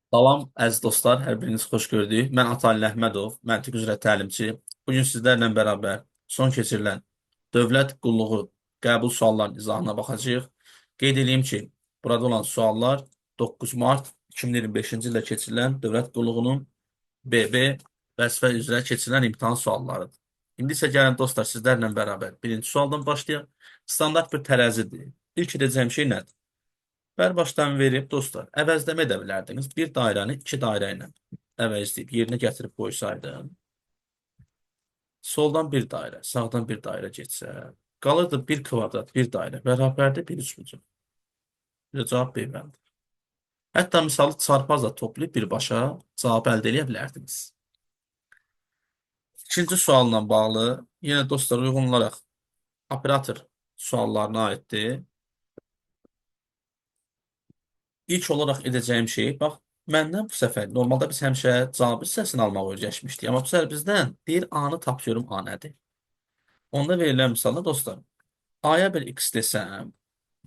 Salam, əziz dostlar, hər biriniz xoş gördük. Mən Atalin Əhmədov, məntiq üzrə təlimçi. Bugün sizlərlə bərabər son keçirilən dövlət qulluğu qəbul suallarının izahına baxacağıq. Qeyd edeyim ki, burada olan suallar 9 mart 2025-ci ildə keçirilən dövlət qulluğunun BB vəzifə üzrə keçirilən imtahan suallarıdır. İndi isə gəlin dostlar, sizlərlə bərabər birinci sualdan başlayaq. Standart bir tərəzidir. İlk edəcəyim şey nədir? Baştan verib dostlar, əvəzləmə edə bilərdiniz. Bir dairəni iki dairə ilə əvəzləyib yerinə gətirib qoysaydım, soldan bir dairə, sağdan bir dairə getsə, qalırdı bir kvadrat, bir dairə, bərabərdir bir üçbucaq. Bir cavab B-bəndir. Hətta misalı çarpazla toplayıb birbaşa cavab əldə edə bilərdiniz. İkinci sualla bağlı, yenə dostlar uyğun olaraq operator suallarına aiddir. İlk olaraq edəcəyim şey, bax, məndən bu səfər, normalda biz həmişə cavabı hissəsini almağa öyrəşmişdik, amma bu səfər bizdən deyir, A-nı tapıyorum, A nədir? Onda verilən misalda dostlar, A-ya bir x desəm,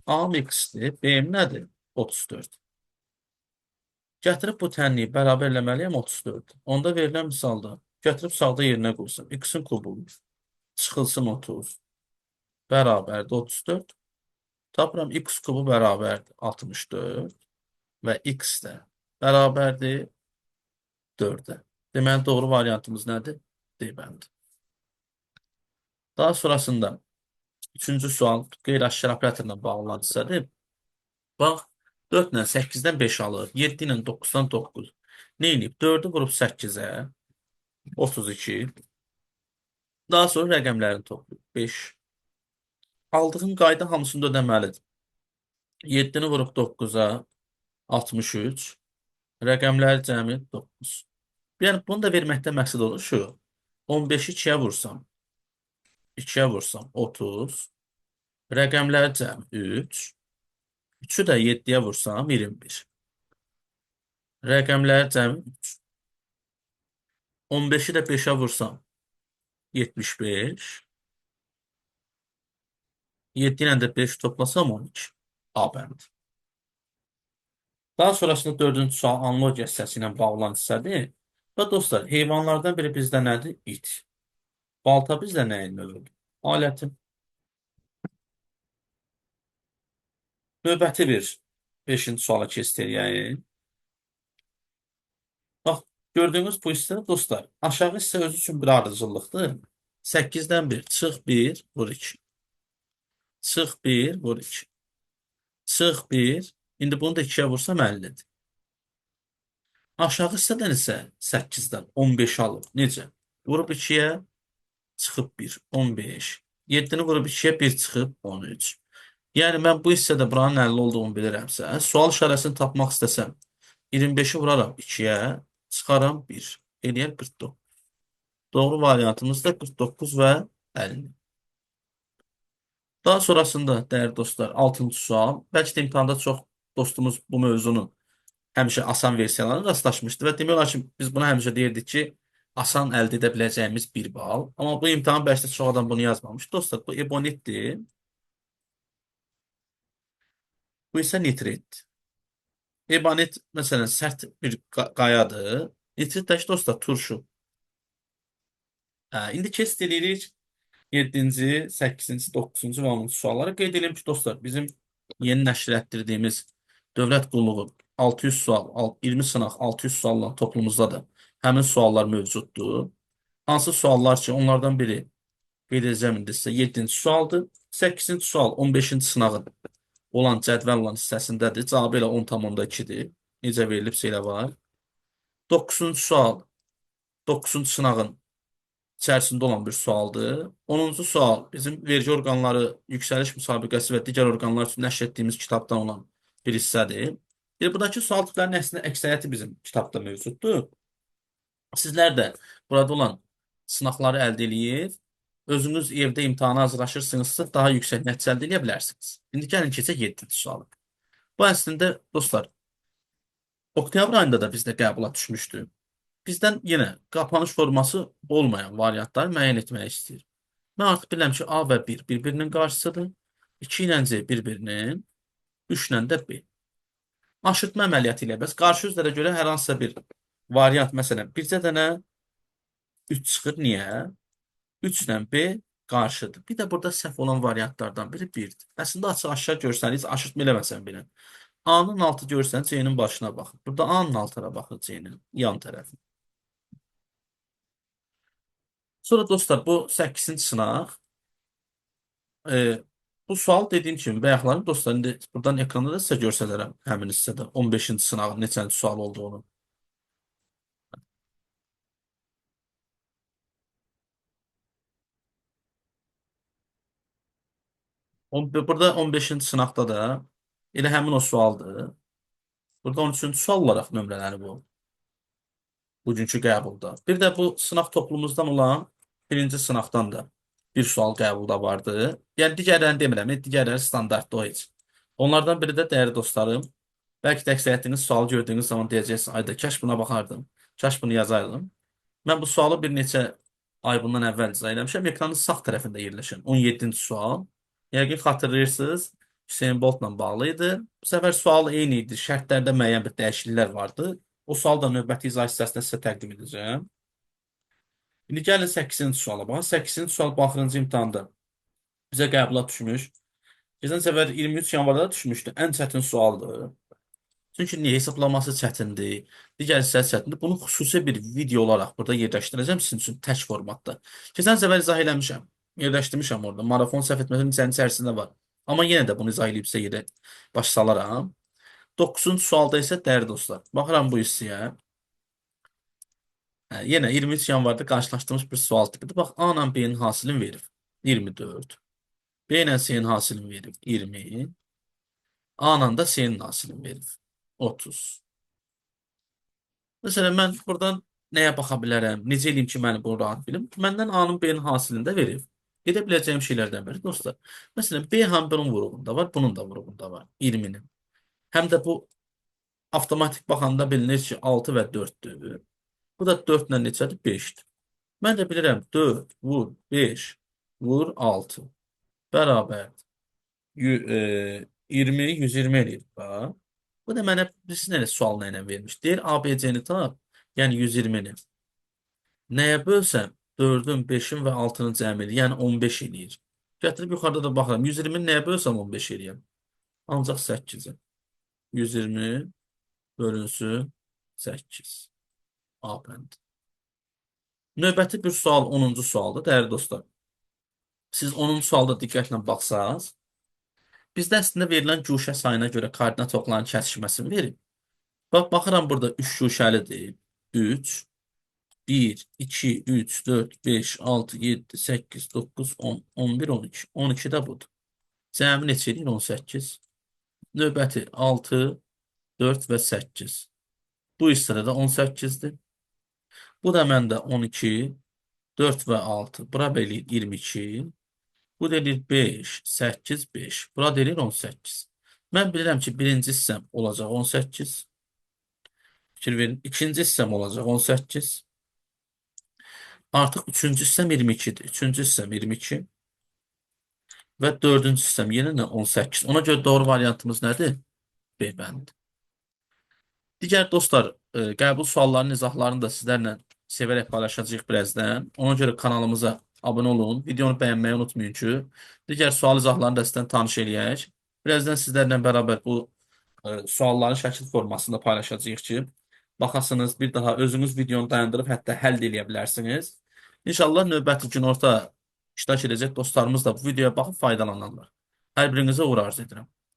A-m x-dir, B-m nədir? 34. Gətirib bu tənliyi bərabər eləməliyəm 34. Onda verilən misalda, gətirib sağda yerinə qoysam, x-in kubu çıxılsın 30, bərabərdir 34. Tapıram x kubu bərabərdir 64 və x də bərabərdir 4-ə. Deməli, doğru variantımız nədir? D-bəndi. Daha sonrasında üçüncü sual qeyri-aşkar operatorla bağlanan hissədir. Bax, 4 ilə 8-dən 5 alır, 7 ilə 9-dan 9. Nə edib? 4-ü vurub 8-ə, 32. Daha sonra rəqəmlərini toplayıb. 5. Aldığım qayda hamısını da ödəməlidir. 7-ni vurub 9-a, 63. Rəqəmləri cəmi 9. Yəni, bunu da verməkdə məqsəd olur şu. 15-i 2-yə vursam, 2-yə vursam 30. Rəqəmləri cəmi 3. 3-ü də 7-yə vursam 21. Rəqəmləri cəmi 3. 15-i də 5-ə vursam 75. 7 ilə də 5 toplasam 12. A bənd. Daha sonrasında dördüncü sual analogiya hissəsi ilə bağlanan hissədir. Və dostlar, heyvanlardan biri bizdə nədir? İt. Balta bizdə nəyin növüdür? Alətin. Növbəti bir 5-ci suala keçdik. Bax, gördüyünüz bu hissədə dostlar, aşağı hissə özü üçün bir ardıcıllıqdır. 8-dən 1, çıx 1, vur 2. Çıx 1, vur 2. Çıx 1, indi bunu da 2-yə vursam 50-dir. Aşağı hissədən isə 8-dən 15 alır. Necə? Vurub 2-yə, çıxıb 1, 15. 7-ni vurub 2-yə, 1 çıxıb 13. Yəni, mən bu hissədə buranın 50 olduğunu bilirəmsə, sual işarəsini tapmaq istəsəm, 25-i vuraram 2-yə, çıxaram 1. Eləyər 49. Doğru variantımız da 49 və 50. Daha sonrasında, dəyərli dostlar, 6-cı sual. Bəlkə də imtahanda çox dostumuz bu mövzunun həmişə asan versiyalarına rastlaşmışdı və demək olar ki, biz buna həmişə deyirdik ki, asan əldə edə biləcəyimiz 1 bal. Amma bu imtahan bəlkə də çox adam bunu yazmamış. Dostlar, bu ebonitdir. Bu isə nitritdir. Ebonit, məsələn, sərt bir qayadır. Nitrit də ki, dostlar, turşu. İndi keçid edirik 7-ci, 8-ci, 9-cu və 10-cu suallara. Qeyd edelim ki, dostlar, bizim yeni nəşr etdirdiyimiz dövlət qulluğu 600 sual, 20 sınaq 600 sualla toplumumuzda da həmin suallar mövcuddur. Hansı suallar ki, onlardan biri qeyd edəcəm indi sizə 7-ci sualdır. 8-ci sual 15-ci sınağın olan cədvəl olan hissəsindədir. Cavabı elə 10,2-dir. Necə verilibsə elə var. 9-cu sual 9-cu sınağın içərisində olan bir sualdır. 10-cu sual bizim vergi orqanları yüksəliş müsabiqəsi və digər orqanlar üçün nəşr etdiyimiz kitabdan olan bir hissədir. Buradakı sual tiplərinin əslində əksəriyyəti bizim kitabda mövcuddur. Sizlər də burada olan sınaqları əldə eləyir, özünüz evdə imtahana hazırlaşırsınızsa daha yüksək nəticə əldə edə bilərsiniz. İndi gəlin keçək 7-ci sualı. Bu əslində dostlar, oktyabr ayında da bizdə qəbula düşmüşdü. Bizdən yenə qapanış forması olmayan variantları müəyyən etmək istəyir. Mən artıq bilirəm ki, A və 1 bir-birinin qarşısıdır. 2 ilə C bir-birinin, 3 ilə də B. Aşırtma əməliyyatı ilə bəs qarşı üzlərə görə hər hansısa bir variant, məsələn, bircə dənə 3 çıxır. Niyə? 3 ilə B qarşıdır. Bir də burada səhv olan variantlardan biri 1-dir. Əslində açıq aşağı görsəniz, aşırtma eləməsən belə. A-nın altı görsən C-nin başına baxın. Burada A-nın altına baxın C-nin yan tərəfi. Sonra dostlar bu 8-ci sınaq. Bu sual dediyim kimi bayaqların dostlar, indi buradan ekranda da sizə göstərərəm həmin hissədə 15-ci sınağın neçənci sual olduğunu. Burada 15-ci sınaqda da elə həmin o sualdır. Burada 13-cü sual olaraq nömrələnib bu. Bugünkü qəbulda. Bir də bu sınaq toplumumuzdan olan birinci sınaqdan da bir sual qəbulda vardı. Yəni digərlərini demirəm, digərləri standartda o heç. Onlardan biri də dəyərli dostlarım, bəlkə də əksəriyyətiniz sualı gördüyünüz zaman deyəcəksiniz, ayda kaş buna baxardım, kaş bunu yazardım. Mən bu sualı bir neçə ay bundan əvvəl izah eləmişəm. Ekranın sağ tərəfində yerləşən 17-ci sual. Yəqin xatırlayırsınız, Hüseyn Boltla bağlı idi. Bu səfər sual eyni idi. Şərtlərdə müəyyən bir dəyişikliklər vardı. O sual da növbəti izah hissəsində sizə təqdim edəcəm. İndi gəlin 8-ci suala baxın. 8-ci sual bu axırıncı imtahanda bizə qəbula düşmüş. Keçən səfər 23 yanvarda da düşmüşdü. Ən çətin sualdır. Çünki niyə hesablaması çətindir, digər hissəsi çətindir. Bunu xüsusi bir video olaraq burada yerləşdirəcəm sizin üçün tək formatda. Keçən səfər izah eləmişəm. Yerləşdirmişəm orada. Marafon səhv etməsəm hissənin içərisində var. Amma yenə də bunu izah edib sizə yerə baş salaram. 9-cu sualda isə dəyərli dostlar. Baxıram bu hissəyə. Yenə 23 yanvarda qarşılaşdığımız bir sual tipidir. Bax, A ilə B-nin hasilini verir. 24. B ilə C-nin hasilini verir. 20. A ilə də C-nin hasilini verir. 30. Məsələn, mən buradan nəyə baxa bilərəm? Necə eləyim ki, məni bunu rahat bilim? Məndən A-nın B-nin hasilini də verir. Edə biləcəyim şeylərdən biri dostlar. Məsələn, B həm bunun vurğunda var, bunun da vurğunda var. 20-nin. Həm də bu avtomatik baxanda bilinir ki, 6 və 4-dür. Bu da 4 ilə neçədir? 5-dir. Mən də bilirəm 4 vur 5 vur 6 bərabər 20 120 eləyir. Bax. Bu da mənə bilirsin elə sual nə ilə vermiş. Deyir ABC-ni tap, yəni 120-ni. Nəyə bölsəm 4-ün, 5-in və 6-nın cəmi eləyir, yəni 15 eləyir. Gətirib yuxarıda da baxıram. 120-ni nəyə bölsəm 15 eləyir. Ancaq 8-i. 120 bölünsün 8. A bənd. Növbəti bir sual 10-cu sualdır, dəyərli dostlar. Siz 10-cu sualda diqqətlə baxsaq, bizdə əslində verilən güşə sayına görə koordinat oqlarının kəsişməsini verir. Bax, baxıram burada 3 güşəlidir. 3, 1, 2, 3, 4, 5, 6, 7, 8, 9, 10, 11, 12. 12 də budur. Cəmi neçə edir? 18. Növbəti 6, 4 və 8. Bu hissədə də 18-dir. Bu da məndə 12, 4 və 6. Bura bölür 22. Bu delir 5, 8, 5. Bura delir 18. Mən bilirəm ki, birinci hissəm olacaq 18. Fikir verin. İkinci hissəm olacaq 18. Artıq üçüncü hissəm 22-dir. Üçüncü hissəm 22. Və dördüncü hissəm yenə də 18. Ona görə doğru variantımız nədir? B bəndi. Digər dostlar, qəbul suallarının izahlarını da sizlərlə sevərək paylaşacağıq birazdan. Ona görə kanalımıza abunə olun. Videonu bəyənməyi unutmayın ki, digər sual izahlarını da sizdən tanış eləyək. Birazdan sizlərlə bərabər bu sualların şəkil formasında paylaşacağıq ki, baxasınız, bir daha özünüz videonu dayandırıb hətta həll edə bilərsiniz. İnşallah növbəti gün orta iştirak edəcək dostlarımız da bu videoya baxıb faydalanarlar. Hər birinizə uğur arzu edirəm.